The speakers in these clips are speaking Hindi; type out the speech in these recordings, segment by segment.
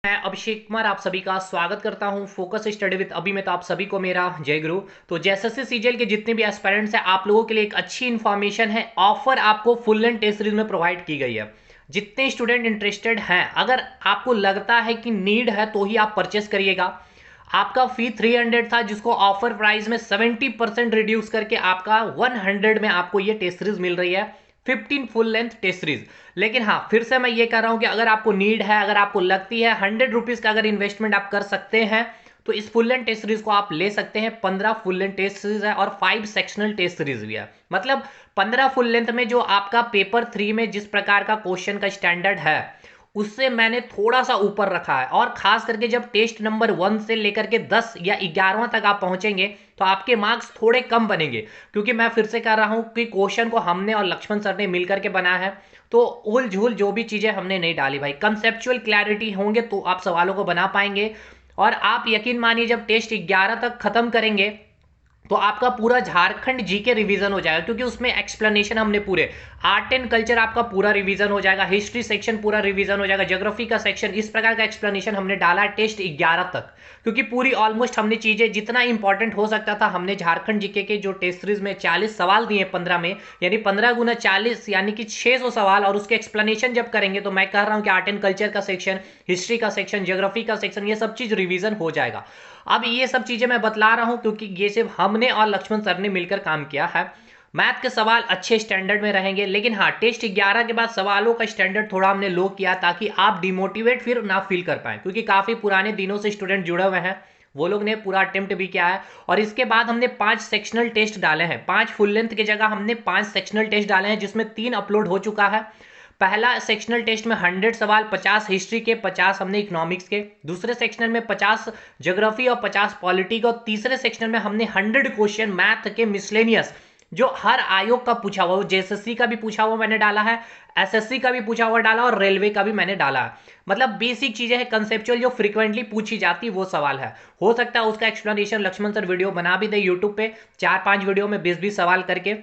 मैं अभिषेक कुमार आप सभी का स्वागत करता हूं फोकस स्टडी विद अभी में। तो आप सभी को मेरा जय गुरु। तो जैसे सीजीएल के जितने भी एस्पायरेंट्स हैं आप लोगों के लिए एक अच्छी इन्फॉर्मेशन है। ऑफर आपको फुल लेंथ टेस्ट सीरीज में प्रोवाइड की गई है। जितने स्टूडेंट इंटरेस्टेड हैं, अगर आपको लगता है कि नीड है तो ही आप परचेस करिएगा। आपका फी 300 था, जिसको ऑफर प्राइस में 70% रिड्यूस करके आपका 100 में आपको ये टेस्ट सीरीज मिल रही है। 15 फुल लेंथ टेस्ट सीरीज। लेकिन हाँ, फिर से मैं ये कह रहा हूं कि अगर आपको नीड है, अगर आपको लगती है 100 रुपीज का अगर इन्वेस्टमेंट आप कर सकते हैं तो इस फुल लेंथ टेस्ट सीरीज को आप ले सकते हैं। 15 फुल लेंथ टेस्ट सीरीज है और 5 सेक्शनल टेस्ट सीरीज भी है। मतलब 15 फुल लेंथ में जो आपका पेपर 3 में जिस प्रकार का क्वेश्चन का स्टैंडर्ड है उससे मैंने थोड़ा सा ऊपर रखा है। और खास करके जब टेस्ट नंबर 1 से लेकर के 10 या 11वां तक आप पहुंचेंगे तो आपके मार्क्स थोड़े कम बनेंगे, क्योंकि मैं फिर से कह रहा हूं कि क्वेश्चन को हमने और लक्ष्मण सर ने मिलकर के बनाया है। तो उल झूल जो भी चीजें हमने नहीं डाली भाई, कंसेप्चुअल क्लैरिटी होंगे तो आप सवालों को बना पाएंगे। और आप यकीन मानिए जब टेस्ट 11 तक खत्म करेंगे तो आपका पूरा झारखंड जीके रिवीजन हो जाएगा, क्योंकि उसमें एक्सप्लेनेशन हमने पूरे आर्ट एंड कल्चर आपका पूरा रिवीजन हो जाएगा, हिस्ट्री सेक्शन पूरा रिवीजन हो जाएगा, ज्योग्राफी का सेक्शन, इस प्रकार का एक्सप्लेनेशन हमने डाला है टेस्ट 11 तक। क्योंकि पूरी ऑलमोस्ट हमने चीजें जितना इंपॉर्टेंट हो सकता था हमने झारखंड जीके के जो टेस्ट सीरीज में 40 सवाल दिए 15 में, यानी 15 गुना 40 यानी कि 600 सवाल, और उसके एक्सप्लेनेशन जब करेंगे तो मैं कह रहा हूं कि आर्ट एंड कल्चर का सेक्शन, हिस्ट्री का सेक्शन, ज्योग्राफी का सेक्शन, ये सब चीज रिवीजन हो जाएगा। अब ये सब चीजें मैं बतला रहा हूं क्योंकि ये सिर्फ हमने और लक्ष्मण सर ने मिलकर काम किया है। मैथ के सवाल अच्छे स्टैंडर्ड में रहेंगे, लेकिन हाँ, टेस्ट 11 के बाद सवालों का स्टैंडर्ड थोड़ा हमने लो किया ताकि आप डिमोटिवेट फिर ना फील कर पाए, क्योंकि काफी पुराने दिनों से स्टूडेंट जुड़े हुए हैं, वो लोग ने पूरा अटेम्प्ट भी किया है। और इसके बाद हमने 5 सेक्शनल टेस्ट डाले हैं। 5 फुल लेंथ की जगह हमने 5 सेक्शनल टेस्ट डाले हैं, जिसमें 3 अपलोड हो चुका है। पहला सेक्शनल टेस्ट में 100 सवाल, 50 हिस्ट्री के, 50 हमने इकोनॉमिक्स के। दूसरे सेक्शनल में 50 ज्योग्राफी और 50 पॉलिटी के। और तीसरे सेक्शनल में हमने 100 क्वेश्चन मैथ के मिसलेनियस, जो हर आयोग का पूछा हुआ, वो जेएसएससी का भी पूछा हुआ मैंने डाला है, एसएससी का भी पूछा हुआ डाला, और रेलवे का भी मैंने डाला है। मतलब बेसिक चीजें हैं, कंसेप्चुअल जो फ्रीक्वेंटली पूछी जाती वो सवाल है। हो सकता है उसका एक्सप्लेनेशन लक्ष्मण सर वीडियो बना भी दे यूट्यूब पे, 4-5 वीडियो में 20-20 सवाल करके।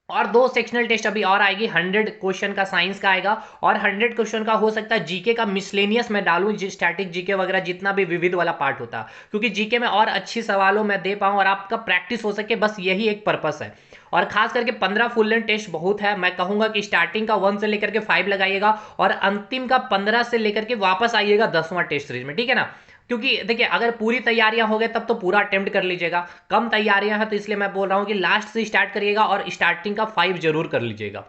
और 2 सेक्शनल टेस्ट अभी और आएगी, 100 क्वेश्चन का साइंस का आएगा, और 100 क्वेश्चन का हो सकता है जीके का मिसलेनियस में डालूं, स्टैटिक जीके वगैरह जितना भी विविध वाला पार्ट होता है, क्योंकि जीके में और अच्छी सवालों में दे पाऊं और आपका प्रैक्टिस हो सके, बस यही एक पर्पस है। और खास करके 15 फुल लेंथ टेस्ट बहुत है। मैं कहूंगा कि स्टार्टिंग का 1 से लेकर के 5 लगाइएगा और अंतिम का 15 से लेकर के वापस आइएगा 10वां टेस्ट सीरीज में, ठीक है ना। क्योंकि देखिए, अगर पूरी तैयारियां हो गए तब तो पूरा अटेम्प्ट कर लीजिएगा, कम तैयारियां हैं तो इसलिए मैं बोल रहा हूं कि लास्ट से स्टार्ट करिएगा और स्टार्टिंग का 5 जरूर कर लीजिएगा,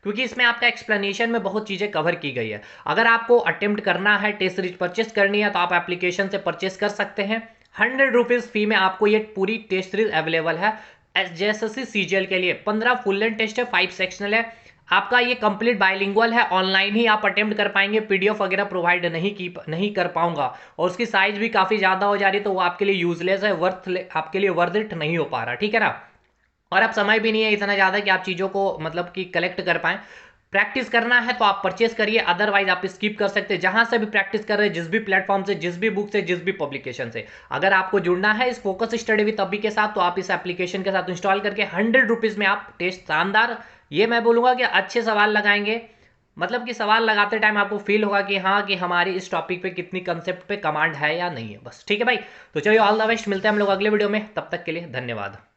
क्योंकि इसमें आपका एक्सप्लेनेशन में बहुत चीजें कवर की गई है। अगर आपको अटेम्प्ट करना है, टेस्ट सीरीज परचेस करनी है, तो आप एप्लीकेशन से परचेस कर सकते हैं। 100 रुपीज फी में आपको ये पूरी टेस्ट सीरीज अवेलेबल है। जेएसएससी सीजीएल के लिए 15 फुल लेंथ टेस्ट है, 5 सेक्शनल है। आपका ये कंप्लीट बाइलिंगुअल है, ऑनलाइन ही आप अटेम्प्ट कर पाएंगे, पीडीएफ वगैरह प्रोवाइड नहीं कर पाऊंगा, और उसकी साइज भी काफी ज्यादा हो जा रही है, तो वो आपके लिए यूजलेस है, आपके लिए वर्थ इट नहीं हो पा रहा, ठीक है ना। और अब समय भी नहीं है इतना ज्यादा कि आप चीजों को मतलब कि कलेक्ट कर पाए। प्रैक्टिस करना है तो आप परचेस करिए, अदरवाइज आप स्किप कर सकते हैं। जहां से भी प्रैक्टिस कर रहे हैं, जिस भी प्लेटफॉर्म से, जिस भी बुक से, जिस भी पब्लिकेशन से, अगर आपको जुड़ना है इस फोकस स्टडी विद अभी के साथ, तो आप इस एप्लीकेशन के साथ इंस्टॉल करके 100 रुपीज में आप टेस्ट शानदार, ये मैं बोलूंगा कि अच्छे सवाल लगाएंगे। मतलब कि सवाल लगाते टाइम आपको फील होगा कि हाँ, कि हमारी इस टॉपिक पे कितनी कंसेप्ट पे कमांड है या नहीं है, बस ठीक है भाई। तो चलिए, ऑल द बेस्ट, मिलते हैं हम लोग अगले वीडियो में, तब तक के लिए धन्यवाद।